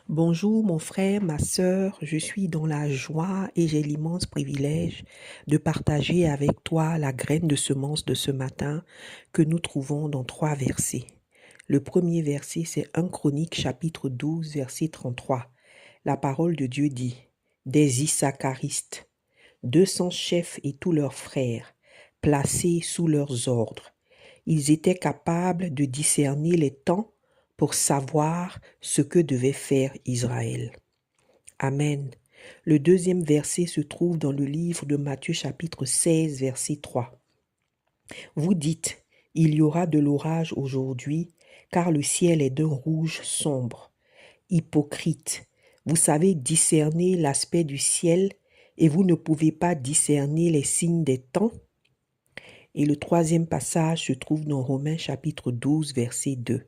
Bonjour mon frère, ma sœur, je suis dans la joie et j'ai l'immense privilège de partager avec toi la graine de semence de ce matin que nous trouvons dans 3 versets. Le premier verset, c'est 1 Chronique chapitre 12, verset 33. La parole de Dieu dit, des Issaccaristes, 200 chefs et tous leurs frères, placés sous leurs ordres. Ils étaient capables de discerner les temps pour savoir ce que devait faire Israël. Amen. Le deuxième verset se trouve dans le livre de Matthieu chapitre 16, verset 3. Vous dites, il y aura de l'orage aujourd'hui, car le ciel est d'un rouge sombre. Hypocrite, vous savez discerner l'aspect du ciel et vous ne pouvez pas discerner les signes des temps. Et le troisième passage se trouve dans Romains chapitre 12, verset 2.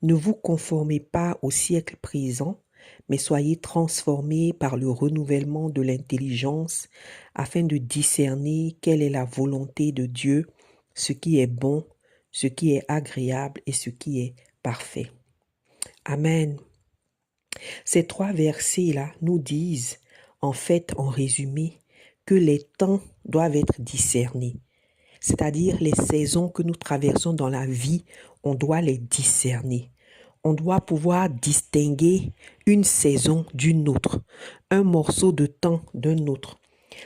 Ne vous conformez pas au siècle présent, mais soyez transformés par le renouvellement de l'intelligence afin de discerner quelle est la volonté de Dieu, ce qui est bon, ce qui est agréable et ce qui est parfait. Amen. Ces 3 versets-là nous disent, en fait, en résumé, que les temps doivent être discernés. C'est-à-dire les saisons que nous traversons dans la vie, on doit les discerner. On doit pouvoir distinguer une saison d'une autre, un morceau de temps d'un autre.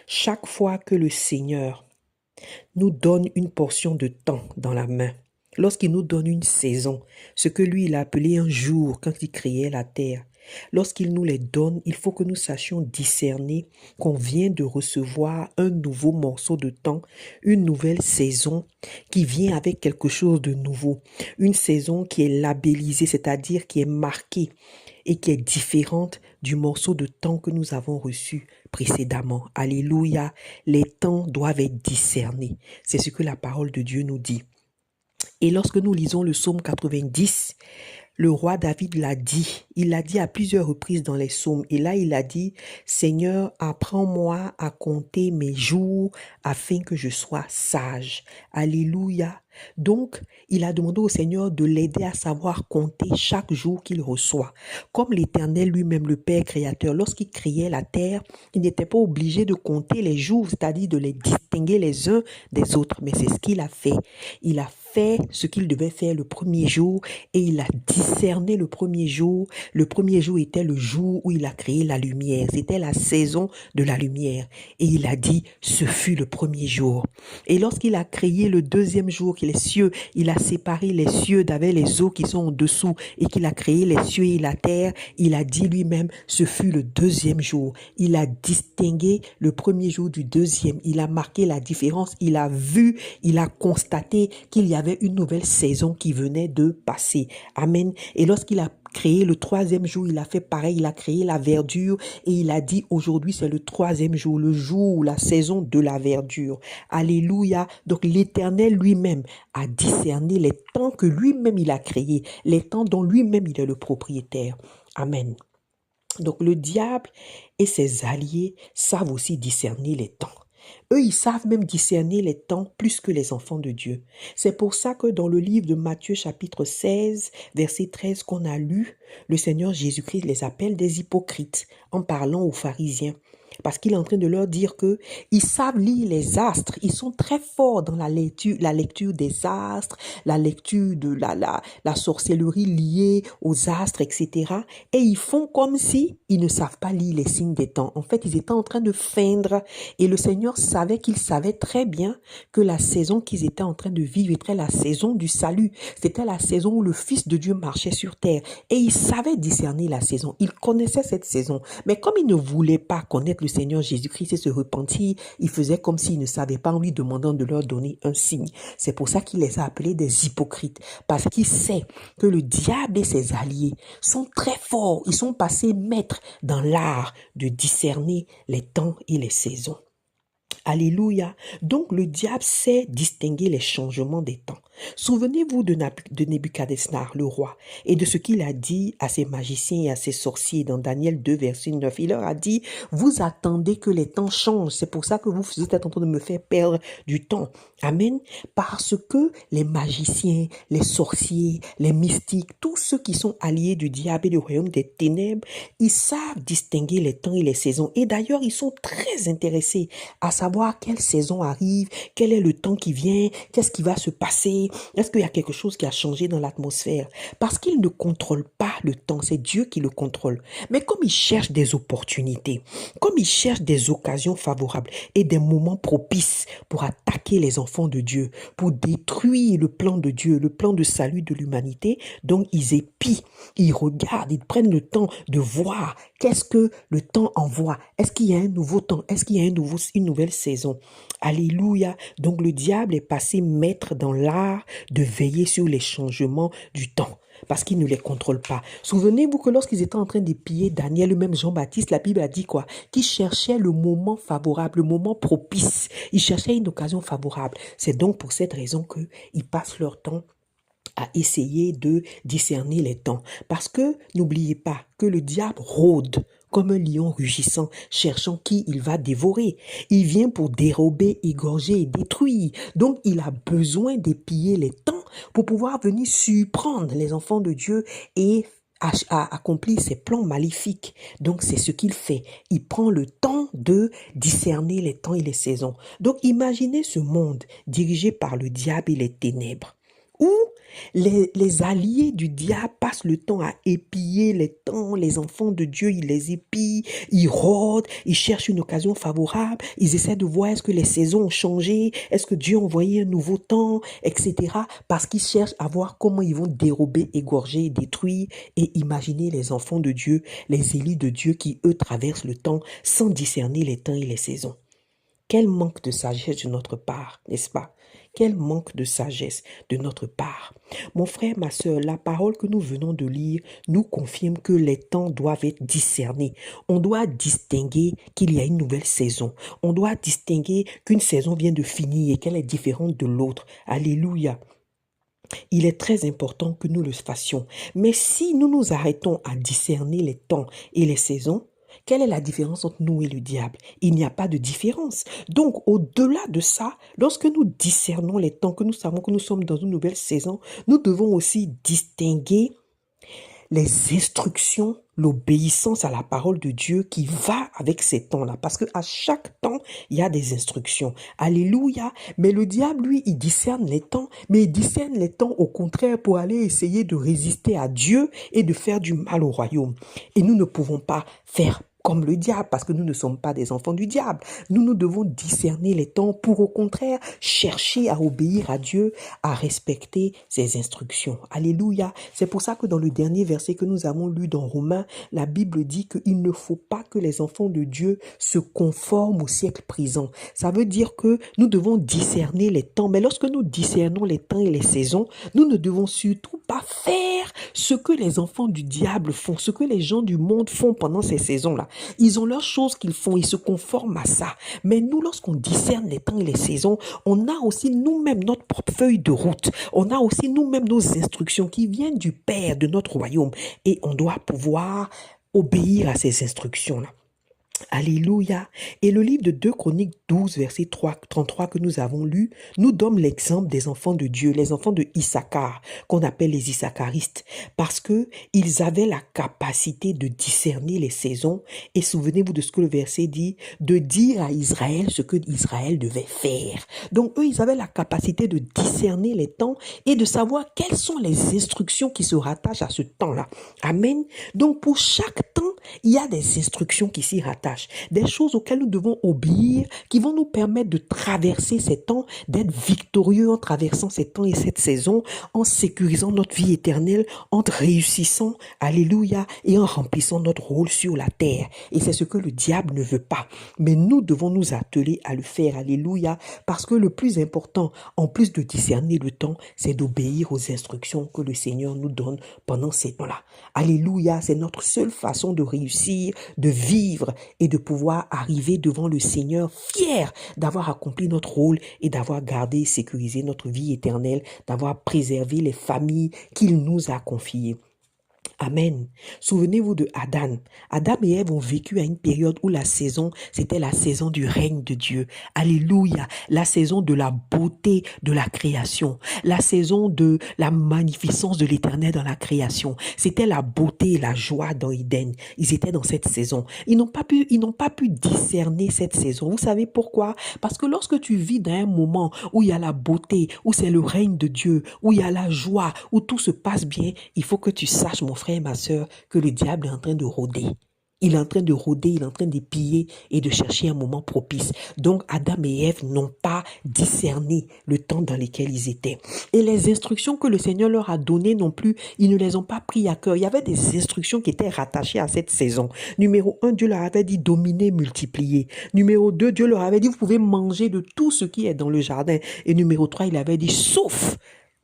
Chaque fois que le Seigneur nous donne une portion de temps dans la main, lorsqu'il nous donne une saison, ce que lui il a appelé un jour quand il créait la terre, lorsqu'il nous les donne, il faut que nous sachions discerner qu'on vient de recevoir un nouveau morceau de temps, une nouvelle saison qui vient avec quelque chose de nouveau, une saison qui est labellisée, c'est-à-dire qui est marquée et qui est différente du morceau de temps que nous avons reçu précédemment. Alléluia, les temps doivent être discernés. C'est ce que la parole de Dieu nous dit. Et lorsque nous lisons le psaume 90, le roi David l'a dit, il l'a dit à plusieurs reprises dans les psaumes. Et là, il a dit, Seigneur, apprends-moi à compter mes jours afin que je sois sage. Alléluia. Donc, il a demandé au Seigneur de l'aider à savoir compter chaque jour qu'il reçoit. Comme l'Éternel lui-même, le Père créateur, lorsqu'il créait la terre, il n'était pas obligé de compter les jours, c'est-à-dire de les distinguer les uns des autres. Mais c'est ce qu'il a fait. Il a fait ce qu'il devait faire le premier jour et il a discerné le premier jour. Le premier jour était le jour où il a créé la lumière. C'était la saison de la lumière. Et il a dit, ce fut le premier jour. Et lorsqu'il a créé le deuxième jour, les cieux, il a séparé les cieux d'avec les eaux qui sont en dessous et qu'il a créé les cieux et la terre, il a dit lui-même, ce fut le deuxième jour. Il a distingué le premier jour du deuxième. Il a marqué la différence. Il a vu, il a constaté qu'il y avait une nouvelle saison qui venait de passer. Amen. Et lorsqu'il a créé le troisième jour, il a fait pareil, il a créé la verdure et il a dit aujourd'hui c'est le troisième jour, le jour ou la saison de la verdure. Alléluia. Donc l'Éternel lui-même a discerné les temps que lui-même il a créés, les temps dont lui-même il est le propriétaire. Amen. Donc le diable et ses alliés savent aussi discerner les temps. Eux, ils savent même discerner les temps plus que les enfants de Dieu. C'est pour ça que dans le livre de Matthieu chapitre 16, verset 13 qu'on a lu, le Seigneur Jésus-Christ les appelle des hypocrites en parlant aux pharisiens. Parce qu'il est en train de leur dire que ils savent lire les astres. Ils sont très forts dans la lecture des astres, la lecture de la sorcellerie liée aux astres, etc. Et ils font comme si ils ne savent pas lire les signes des temps. En fait, ils étaient en train de feindre. Et le Seigneur savait qu'ils savaient très bien que la saison qu'ils étaient en train de vivre était la saison du salut. C'était la saison où le Fils de Dieu marchait sur terre. Et ils savaient discerner la saison. Ils connaissaient cette saison. Mais comme ils ne voulaient pas connaître le Seigneur Jésus-Christ et se repentir, ils faisaient comme s'ils ne savaient pas en lui demandant de leur donner un signe. C'est pour ça qu'il les a appelés des hypocrites. Parce qu'il sait que le diable et ses alliés sont très forts. Ils sont passés maîtres dans l'art de discerner les temps et les saisons. Alléluia. Donc le diable sait distinguer les changements des temps. Souvenez-vous de Nebuchadnezzar, le roi, et de ce qu'il a dit à ses magiciens et à ses sorciers dans Daniel 2, verset 9. Il leur a dit, vous attendez que les temps changent. C'est pour ça que vous êtes en train de me faire perdre du temps. Amen. Parce que les magiciens, les sorciers, les mystiques, tous ceux qui sont alliés du diable et du royaume des ténèbres, ils savent distinguer les temps et les saisons. Et d'ailleurs, ils sont très intéressés à savoir quelle saison arrive, quel est le temps qui vient, qu'est-ce qui va se passer, est-ce qu'il y a quelque chose qui a changé dans l'atmosphère. Parce qu'ils ne contrôlent pas le temps, c'est Dieu qui le contrôle. Mais comme ils cherchent des opportunités, comme ils cherchent des occasions favorables et des moments propices pour attaquer les enfants de Dieu, pour détruire le plan de Dieu, le plan de salut de l'humanité, donc ils épient, ils regardent, ils prennent le temps de voir qu'est-ce que le temps envoie. Est-ce qu'il y a un nouveau temps? Est-ce qu'il y a une nouvelle saison? Alléluia. Donc le diable est passé maître dans l'art de veiller sur les changements du temps, parce qu'il ne les contrôle pas. Souvenez-vous que lorsqu'ils étaient en train d'épier Daniel, le même Jean-Baptiste, la Bible a dit quoi? Qu'il cherchait le moment favorable, le moment propice. Ils cherchaient une occasion favorable. C'est donc pour cette raison qu'ils passent leur temps à essayer de discerner les temps. Parce que n'oubliez pas que le diable rôde comme un lion rugissant, cherchant qui il va dévorer. Il vient pour dérober, égorger et détruire. Donc il a besoin d'épier les temps pour pouvoir venir surprendre les enfants de Dieu et à accomplir ses plans maléfiques. Donc c'est ce qu'il fait. Il prend le temps de discerner les temps et les saisons. Donc imaginez ce monde dirigé par le diable et les ténèbres, où les alliés du diable passent le temps à épier les temps, les enfants de Dieu, ils les épient, ils rôdent, ils cherchent une occasion favorable, ils essaient de voir est-ce que les saisons ont changé, est-ce que Dieu a envoyé un nouveau temps, etc. Parce qu'ils cherchent à voir comment ils vont dérober, égorger, détruire et imaginer les enfants de Dieu, les élus de Dieu qui, eux, traversent le temps sans discerner les temps et les saisons. Quel manque de sagesse de notre part, n'est-ce pas? Quel manque de sagesse de notre part. Mon frère, ma sœur, la parole que nous venons de lire nous confirme que les temps doivent être discernés. On doit distinguer qu'il y a une nouvelle saison. On doit distinguer qu'une saison vient de finir et qu'elle est différente de l'autre. Alléluia. Il est très important que nous le fassions. Mais si nous nous arrêtons à discerner les temps et les saisons, quelle est la différence entre nous et le diable? Il n'y a pas de différence. Donc, au-delà de ça, lorsque nous discernons les temps, que nous savons que nous sommes dans une nouvelle saison, nous devons aussi distinguer les instructions, l'obéissance à la parole de Dieu qui va avec ces temps-là. Parce qu'à chaque temps, il y a des instructions. Alléluia. Mais le diable, lui, il discerne les temps, mais il discerne les temps au contraire pour aller essayer de résister à Dieu et de faire du mal au royaume. Et nous ne pouvons pas faire comme le diable, parce que nous ne sommes pas des enfants du diable. Nous devons discerner les temps pour, au contraire, chercher à obéir à Dieu, à respecter ses instructions. Alléluia. C'est pour ça que dans le dernier verset que nous avons lu dans Romains, la Bible dit qu'il ne faut pas que les enfants de Dieu se conforment au siècle présent. Ça veut dire que nous devons discerner les temps, mais lorsque nous discernons les temps et les saisons, nous ne devons surtout pas faire ce que les enfants du diable font, ce que les gens du monde font pendant ces saisons-là. Ils ont leurs choses qu'ils font, ils se conforment à ça. Mais nous, lorsqu'on discerne les temps et les saisons, on a aussi nous-mêmes notre propre feuille de route. On a aussi nous-mêmes nos instructions qui viennent du Père de notre royaume. Et on doit pouvoir obéir à ces instructions-là. Alléluia. Et le livre de 2 Chroniques 12, verset 33 que nous avons lu, nous donne l'exemple des enfants de Dieu, les enfants de Issachar, qu'on appelle les Issacharistes, parce que ils avaient la capacité de discerner les saisons. Et souvenez-vous de ce que le verset dit, de dire à Israël ce que Israël devait faire. Donc eux, ils avaient la capacité de discerner les temps et de savoir quelles sont les instructions qui se rattachent à ce temps-là. Amen. Donc pour chaque temps, il y a des instructions qui s'y rattachent, des choses auxquelles nous devons obéir, qui vont nous permettre de traverser ces temps, d'être victorieux en traversant ces temps et cette saison, en sécurisant notre vie éternelle, en réussissant, alléluia, et en remplissant notre rôle sur la terre. Et c'est ce que le diable ne veut pas. Mais nous devons nous atteler à le faire, alléluia, parce que le plus important, en plus de discerner le temps, c'est d'obéir aux instructions que le Seigneur nous donne pendant ces temps-là. Alléluia, c'est notre seule façon de réussir, de vivre et de pouvoir arriver devant le Seigneur fiers d'avoir accompli notre rôle et d'avoir gardé et sécurisé notre vie éternelle, d'avoir préservé les familles qu'il nous a confiées. Amen. Souvenez-vous de Adam. Adam et Ève ont vécu à une période où la saison, c'était la saison du règne de Dieu. Alléluia. La saison de la beauté de la création. La saison de la magnificence de l'Éternel dans la création. C'était la beauté et la joie dans Éden. Ils étaient dans cette saison. Ils n'ont pas pu discerner cette saison. Vous savez pourquoi? Parce que lorsque tu vis dans un moment où il y a la beauté, où c'est le règne de Dieu, où il y a la joie, où tout se passe bien, il faut que tu saches, mon frère et ma sœur, que le diable est en train de rôder. Il est en train de rôder, il est en train de piller et de chercher un moment propice. Donc, Adam et Ève n'ont pas discerné le temps dans lequel ils étaient. Et les instructions que le Seigneur leur a données non plus, ils ne les ont pas pris à cœur. Il y avait des instructions qui étaient rattachées à cette saison. Numéro 1, Dieu leur avait dit dominer, multiplier. Numéro 2, Dieu leur avait dit vous pouvez manger de tout ce qui est dans le jardin. Et numéro 3, il avait dit sauf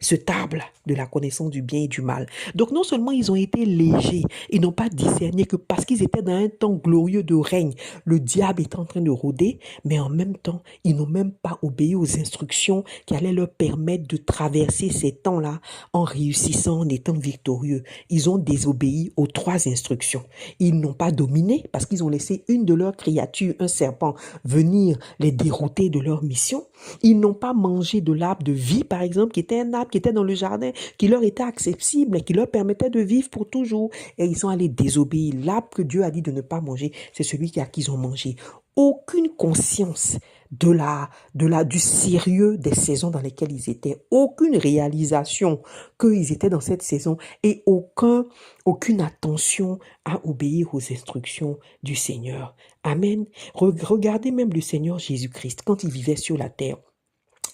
ce arbre de la connaissance du bien et du mal. Donc non seulement ils ont été légers, ils n'ont pas discerné que parce qu'ils étaient dans un temps glorieux de règne, le diable est en train de rôder, mais en même temps, ils n'ont même pas obéi aux instructions qui allaient leur permettre de traverser ces temps-là en réussissant, en étant victorieux. Ils ont désobéi aux 3 instructions. Ils n'ont pas dominé parce qu'ils ont laissé une de leurs créatures, un serpent, venir les dérouter de leur mission. Ils n'ont pas mangé de l'arbre de vie, par exemple, qui était un arbre qui était dans le jardin, qui leur était accessible et qui leur permettait de vivre pour toujours. Et ils sont allés désobéir. L'arbre que Dieu a dit de ne pas manger, c'est celui qu'ils ont mangé. Aucune conscience du sérieux des saisons dans lesquelles ils étaient, aucune réalisation qu'ils étaient dans cette saison et aucune attention à obéir aux instructions du Seigneur. Amen. Regardez même le Seigneur Jésus-Christ quand il vivait sur la terre.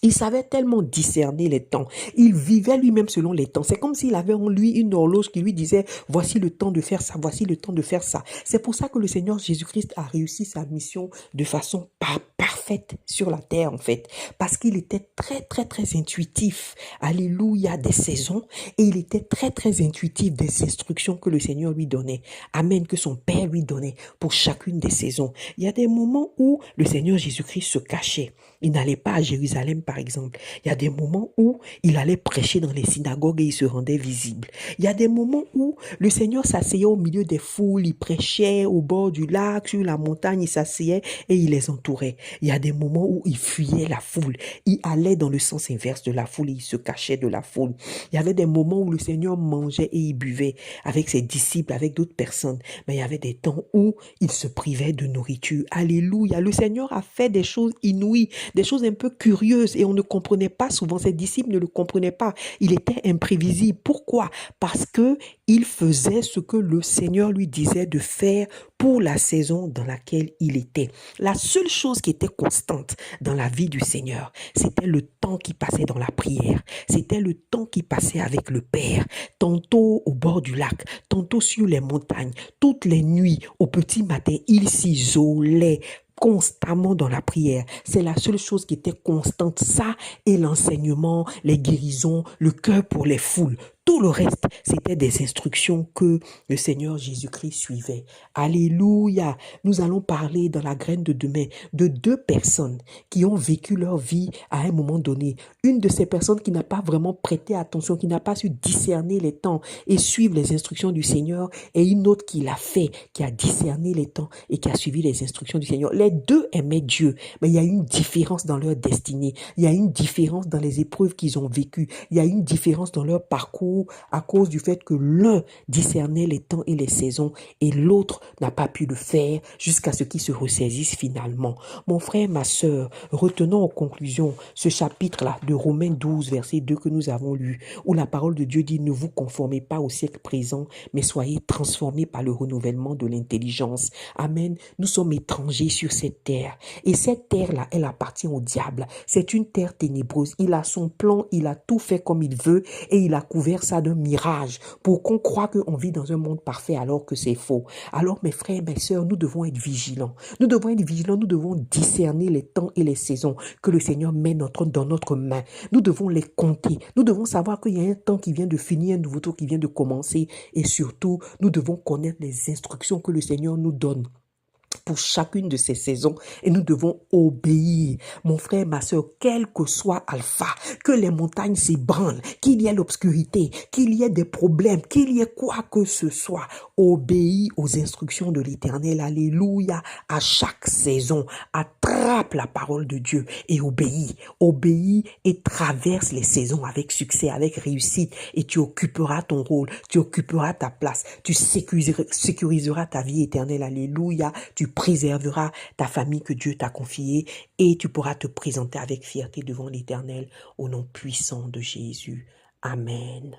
Il savait tellement discerner les temps. Il vivait lui-même selon les temps. C'est comme s'il avait en lui une horloge qui lui disait, voici le temps de faire ça, voici le temps de faire ça. C'est pour ça que le Seigneur Jésus-Christ a réussi sa mission de façon parfaite sur la terre, en fait. Parce qu'il était très, très, très intuitif. Alléluia, des saisons. Et il était très, très intuitif des instructions que le Seigneur lui donnait. Amen, que son Père lui donnait pour chacune des saisons. Il y a des moments où le Seigneur Jésus-Christ se cachait. Il n'allait pas à Jérusalem, par exemple. Il y a des moments où il allait prêcher dans les synagogues et il se rendait visible. Il y a des moments où le Seigneur s'asseyait au milieu des foules, il prêchait au bord du lac, sur la montagne, il s'asseyait et il les entourait. Il y a des moments où il fuyait la foule. Il allait dans le sens inverse de la foule et il se cachait de la foule. Il y avait des moments où le Seigneur mangeait et il buvait avec ses disciples, avec d'autres personnes. Mais il y avait des temps où il se privait de nourriture. Alléluia. Le Seigneur a fait des choses inouïes, des choses un peu curieuses et on ne comprenait pas souvent. Ses disciples ne le comprenaient pas. Il était imprévisible. Pourquoi? Parce que il faisait ce que le Seigneur lui disait de faire pour la saison dans laquelle il était. La seule chose qui était constante dans la vie du Seigneur, c'était le temps qu'il passait dans la prière. C'était le temps qu'il passait avec le Père. Tantôt au bord du lac, tantôt sur les montagnes. Toutes les nuits, au petit matin, il s'isolait constamment dans la prière. C'est la seule chose qui était constante. Ça et l'enseignement, les guérisons, le cœur pour les foules. Tout le reste, c'était des instructions que le Seigneur Jésus-Christ suivait. Alléluia. Nous allons parler dans la graine de demain de 2 personnes qui ont vécu leur vie à un moment donné. Une de ces personnes qui n'a pas vraiment prêté attention, qui n'a pas su discerner les temps et suivre les instructions du Seigneur, et une autre qui l'a fait, qui a discerné les temps et qui a suivi les instructions du Seigneur. Les 2 aimaient Dieu, mais il y a une différence dans leur destinée. Il y a une différence dans les épreuves qu'ils ont vécues. Il y a une différence dans leur parcours à cause du fait que l'un discernait les temps et les saisons et l'autre n'a pas pu le faire jusqu'à ce qu'il se ressaisisse finalement. Mon frère, ma sœur, retenons en conclusion ce chapitre-là de Romains 12, verset 2 que nous avons lu, où la parole de Dieu dit « Ne vous conformez pas au siècle présent, mais soyez transformés par le renouvellement de l'intelligence. » Amen. Nous sommes étrangers sur cette terre et cette terre-là, elle appartient au diable. C'est une terre ténébreuse. Il a son plan, il a tout fait comme il veut et il a couvert ça d'un mirage pour qu'on croit qu'on vit dans un monde parfait alors que c'est faux. Alors mes frères et mes sœurs, nous devons être vigilants. Nous devons être vigilants, nous devons discerner les temps et les saisons que le Seigneur met dans notre main. Nous devons les compter. Nous devons savoir qu'il y a un temps qui vient de finir, un nouveau tour qui vient de commencer et surtout, nous devons connaître les instructions que le Seigneur nous donne pour chacune de ces saisons et nous devons obéir. Mon frère, ma soeur, quel que soit Alpha, que les montagnes s'ébranlent, qu'il y ait l'obscurité, qu'il y ait des problèmes, qu'il y ait quoi que ce soit, obéis aux instructions de l'Éternel. Alléluia. À chaque saison, attrape la parole de Dieu et obéis. Obéis et traverse les saisons avec succès, avec réussite, et tu occuperas ton rôle, tu occuperas ta place, tu sécuriseras ta vie éternelle. Alléluia. Tu préserveras ta famille que Dieu t'a confiée et tu pourras te présenter avec fierté devant l'Éternel au nom puissant de Jésus. Amen.